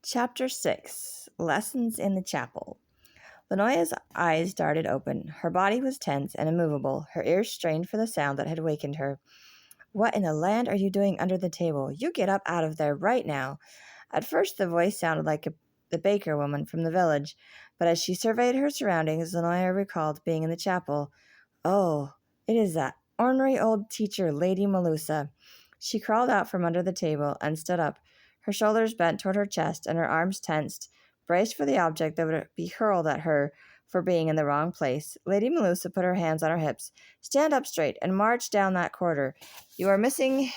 Chapter 6 Lessons in the Chapel. Lanoya's eyes darted open. Her body was tense and immovable, her ears strained for the sound that had wakened her. What in the land are you doing under the table? You get up out of there right now. At first, the voice sounded like the baker woman from the village, but as she surveyed her surroundings, Lanoya recalled being in the chapel. Oh, it is that ornery old teacher, Lady Melusa. She crawled out from under the table and stood up, her shoulders bent toward her chest and her arms tensed, braced for the object that would be hurled at her for being in the wrong place. Lady Melusa put her hands on her hips. Stand up straight and march down that corridor. You are missing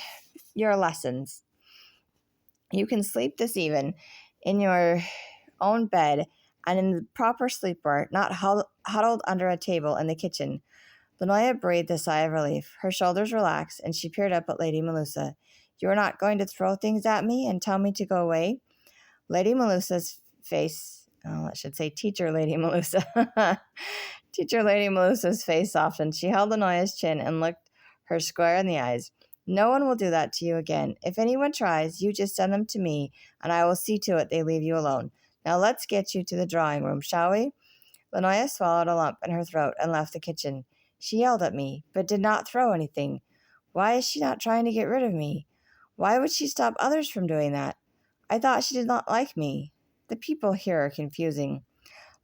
your lessons. You can sleep this even in your own bed and in the proper sleepwear, not huddled under a table in the kitchen. Lanoya breathed a sigh of relief. Her shoulders relaxed, and she peered up at Lady Melusa. You are not going to throw things at me and tell me to go away? Lady Melusa's face, I should say Teacher Lady Melusa. Teacher Lady Melusa's face softened. She held Lanoya's chin and looked her square in the eyes. No one will do that to you again. If anyone tries, you just send them to me, and I will see to it they leave you alone. Now let's get you to the drawing room, shall we? Lanoya swallowed a lump in her throat and left the kitchen. She yelled at me, but did not throw anything. Why is she not trying to get rid of me? Why would she stop others from doing that? I thought she did not like me. The people here are confusing.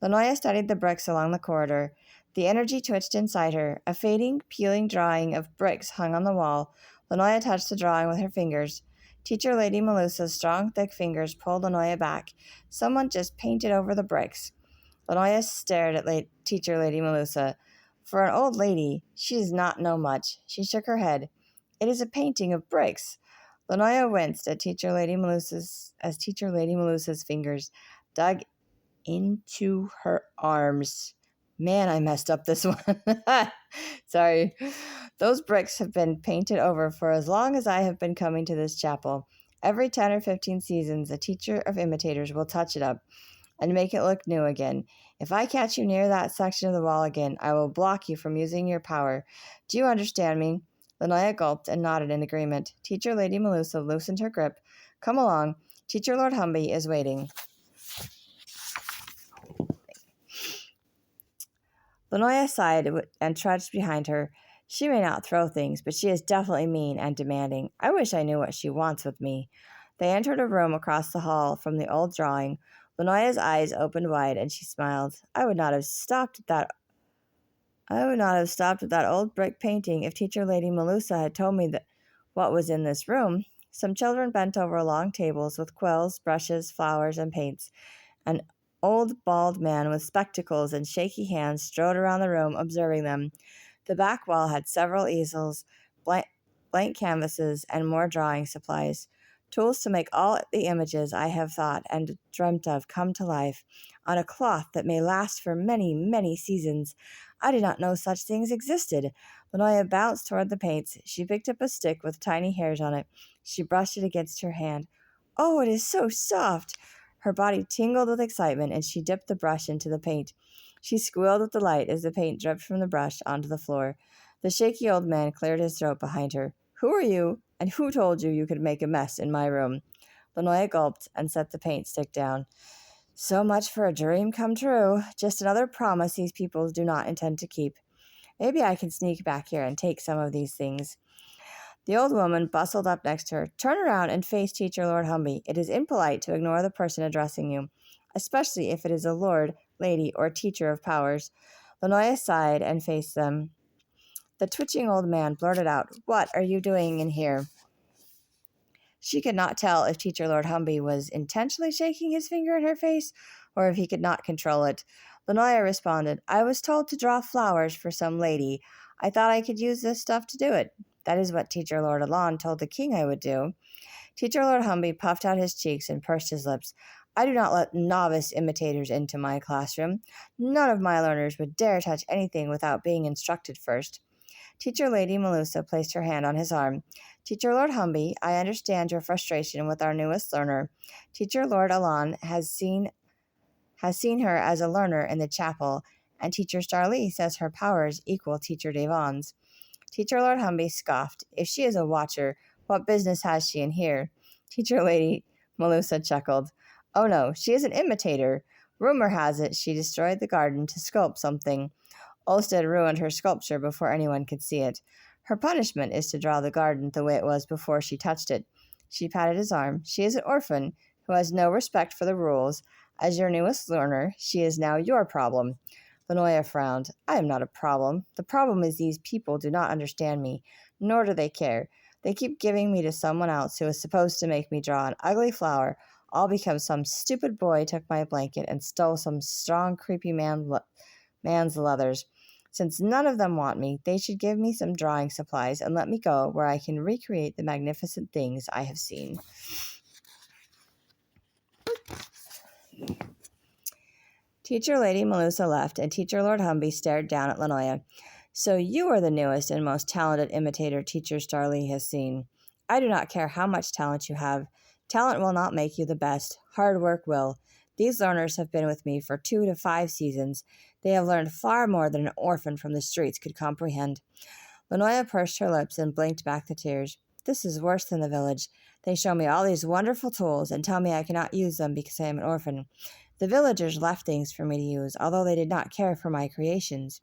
Lanoya studied the bricks along the corridor. The energy twitched inside her. A fading, peeling drawing of bricks hung on the wall. Lanoya touched the drawing with her fingers. Teacher Lady Melusa's strong, thick fingers pulled Lanoya back. Someone just painted over the bricks. Lanoya stared at Teacher Lady Melusa. For an old lady, she does not know much. She shook her head. It is a painting of bricks. Lanoya winced at Teacher Lady Melusa's fingers dug into her arms. Man, I messed up this one. Sorry. Those bricks have been painted over for as long as I have been coming to this chapel. Every 10 or 15 seasons, a teacher of imitators will touch it up and make it look new again. If I catch you near that section of the wall again, I will block you from using your power. Do you understand me? Lanoya gulped and nodded in agreement. Teacher Lady Melusa loosened her grip. Come along. Teacher Lord Humby is waiting. Lanoya sighed and trudged behind her. She may not throw things, but she is definitely mean and demanding. I wish I knew what she wants with me. They entered a room across the hall from the old drawing. Lanoya's eyes opened wide, and she smiled. I would not have stopped at that old brick painting if Teacher Lady Melusa had told me what was in this room. Some children bent over long tables with quills, brushes, flowers, and paints. An old bald man with spectacles and shaky hands strode around the room, observing them. The back wall had several easels, blank canvases, and more drawing supplies. Tools to make all the images I have thought and dreamt of come to life, on a cloth that may last for many, many seasons. I did not know such things existed. Lanoya bounced toward the paints. She picked up a stick with tiny hairs on it. She brushed it against her hand. Oh, it is so soft! Her body tingled with excitement, and she dipped the brush into the paint. She squealed with delight as the paint dripped from the brush onto the floor. The shaky old man cleared his throat behind her. Who are you, and who told you you could make a mess in my room? Lanoya gulped and set the paint stick down. So much for a dream come true. Just another promise these people do not intend to keep. Maybe I can sneak back here and take some of these things. The old woman bustled up next to her. Turn around and face Teacher Lord Humby. It is impolite to ignore the person addressing you, especially if it is a lord, lady, or teacher of powers. Lanoya sighed and faced them. The twitching old man blurted out, What are you doing in here? She could not tell if Teacher Lord Humby was intentionally shaking his finger in her face, or if he could not control it. Lanoya responded, I was told to draw flowers for some lady. I thought I could use this stuff to do it. That is what Teacher Lord Alon told the king I would do. Teacher Lord Humby puffed out his cheeks and pursed his lips. I do not let novice imitators into my classroom. None of my learners would dare touch anything without being instructed first. Teacher Lady Melusa placed her hand on his arm. Teacher Lord Humby, I understand your frustration with our newest learner. Teacher Lord Alon has seen her as a learner in the chapel, and Teacher Starlee says her powers equal Teacher Devon's. Teacher Lord Humby scoffed. If she is a watcher, what business has she in here? Teacher Lady Melusa chuckled. Oh no, she is an imitator. Rumor has it she destroyed the garden to sculpt something. Olsted ruined her sculpture before anyone could see it. Her punishment is to draw the garden the way it was before she touched it. She patted his arm. She is an orphan who has no respect for the rules. As your newest learner, she is now your problem. Lanoya frowned. I am not a problem. The problem is these people do not understand me, nor do they care. They keep giving me to someone else who is supposed to make me draw an ugly flower, all because some stupid boy took my blanket and stole some strong, creepy man's leathers. Since none of them want me, they should give me some drawing supplies and let me go where I can recreate the magnificent things I have seen. Teacher Lady Melusa left, and Teacher Lord Humby stared down at Lanoya. So you are the newest and most talented imitator Teacher Starlee has seen. I do not care how much talent you have. Talent will not make you the best. Hard work will. These learners have been with me for 2 to 5 seasons. They have learned far more than an orphan from the streets could comprehend. Lanoya pursed her lips and blinked back the tears. This is worse than the village. They show me all these wonderful tools and tell me I cannot use them because I am an orphan. The villagers left things for me to use, although they did not care for my creations.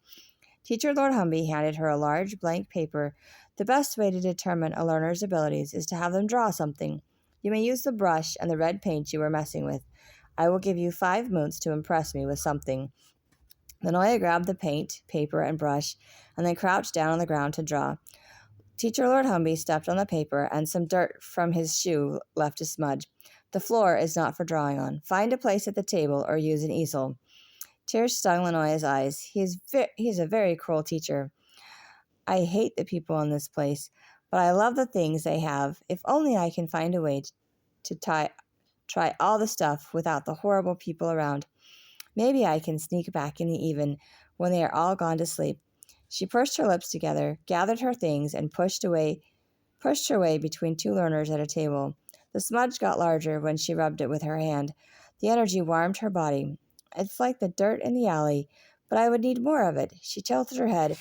Teacher Lord Humby handed her a large blank paper. The best way to determine a learner's abilities is to have them draw something. You may use the brush and the red paint you were messing with. I will give you 5 moons to impress me with something. Lanoya grabbed the paint, paper, and brush, and then crouched down on the ground to draw. Teacher Lord Humby stepped on the paper, and some dirt from his shoe left a smudge. The floor is not for drawing on. Find a place at the table or use an easel. Tears stung Lanoya's eyes. He is a very cruel teacher. I hate the people in this place, but I love the things they have. If only I can find a way to try all the stuff without the horrible people around. Maybe I can sneak back in the even when they are all gone to sleep. She pursed her lips together, gathered her things, and pushed her way between 2 learners at a table. The smudge got larger when she rubbed it with her hand. The energy warmed her body. It's like the dirt in the alley, but I would need more of it. She tilted her head.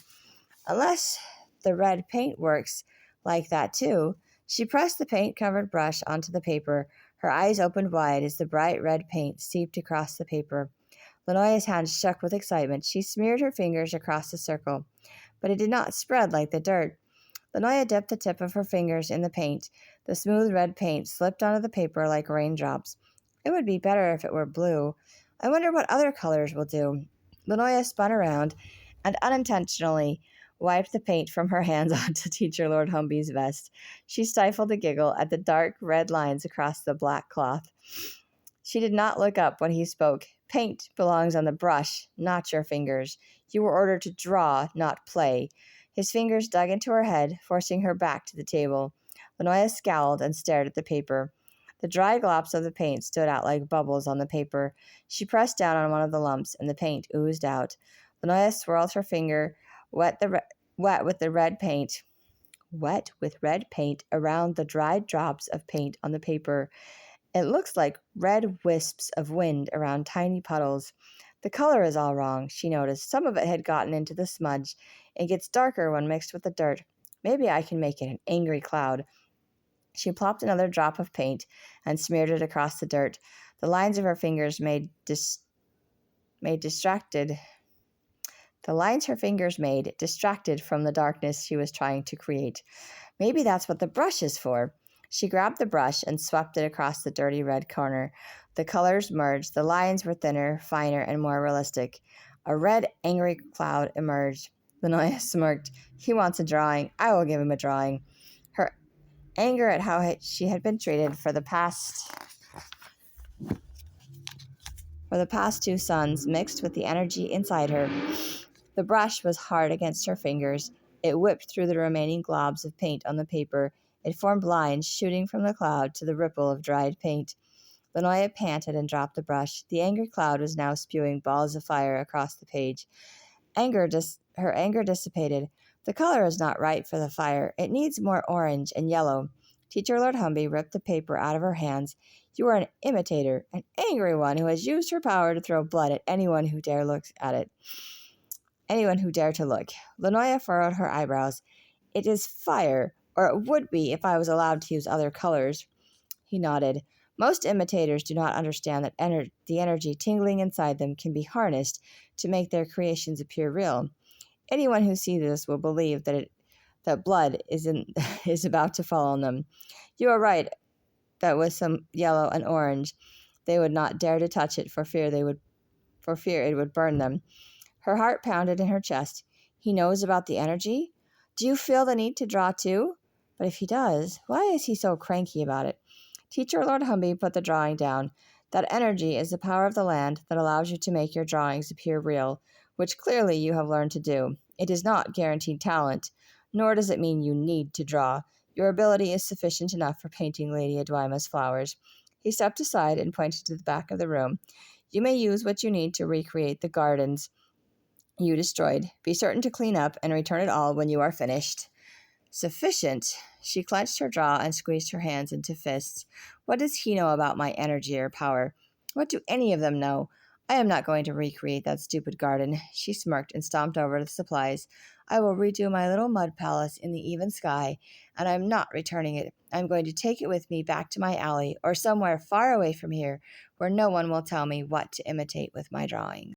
Unless the red paint works like that too. She pressed the paint-covered brush onto the paper. Her eyes opened wide as the bright red paint seeped across the paper. Lanoya's hands shook with excitement. She smeared her fingers across the circle, but it did not spread like the dirt. Lanoya dipped the tip of her fingers in the paint. The smooth red paint slipped onto the paper like raindrops. It would be better if it were blue. I wonder what other colors will do. Lanoya spun around and unintentionally wiped the paint from her hands onto Teacher Lord Humby's vest. She stifled a giggle at the dark red lines across the black cloth. She did not look up when he spoke. Paint belongs on the brush, not your fingers. You were ordered to draw, not play. His fingers dug into her head, forcing her back to the table. Lanoya scowled and stared at the paper. The dry glops of the paint stood out like bubbles on the paper. She pressed down on one of the lumps, and the paint oozed out. Lanoya swirled her finger, wet with red paint around the dried drops of paint on the paper. It looks like red wisps of wind around tiny puddles. The color is all wrong, she noticed. Some of it had gotten into the smudge. It gets darker when mixed with the dirt. Maybe I can make it an angry cloud. She plopped another drop of paint and smeared it across the dirt. The lines of her fingers distracted from the darkness she was trying to create. Maybe that's what the brush is for. She grabbed the brush and swept it across the dirty red corner. The colors merged. The lines were thinner, finer, and more realistic. A red, angry cloud emerged. Lanoya smirked. He wants a drawing. I will give him a drawing. Her anger at how she had been treated for the past 2 suns mixed with the energy inside her. The brush was hard against her fingers. It whipped through the remaining globs of paint on the paper. It formed lines shooting from the cloud to the ripple of dried paint. Lanoya panted and dropped the brush. The angry cloud was now spewing balls of fire across the page. Her anger dissipated. The color is not right for the fire. It needs more orange and yellow. Teacher Lord Humby ripped the paper out of her hands. You are an imitator, an angry one who has used her power to throw blood at anyone who dare look at it. Anyone who dare to look. Lanoya furrowed her eyebrows. It is fire, or it would be if I was allowed to use other colors. He nodded. Most imitators do not understand that the energy tingling inside them can be harnessed to make their creations appear real. Anyone who sees this will believe that blood is about to fall on them. You are right that with some yellow and orange, they would not dare to touch it for fear it would burn them. Her heart pounded in her chest. He knows about the energy? Do you feel the need to draw too? But if he does, why is he so cranky about it? Teacher Lord Humby put the drawing down. That energy is the power of the land that allows you to make your drawings appear real, which clearly you have learned to do. It is not guaranteed talent, nor does it mean you need to draw. Your ability is sufficient enough for painting Lady Edwima's flowers. He stepped aside and pointed to the back of the room. You may use what you need to recreate the gardens you destroyed. Be certain to clean up and return it all when you are finished. Sufficient. She clenched her jaw and squeezed her hands into fists. What does he know about my energy or power? What do any of them know? I am not going to recreate that stupid garden. She smirked and stomped over the supplies. I will redo my little mud palace in the even sky, and I'm not returning it. I'm going to take it with me back to my alley or somewhere far away from here where no one will tell me what to imitate with my drawings.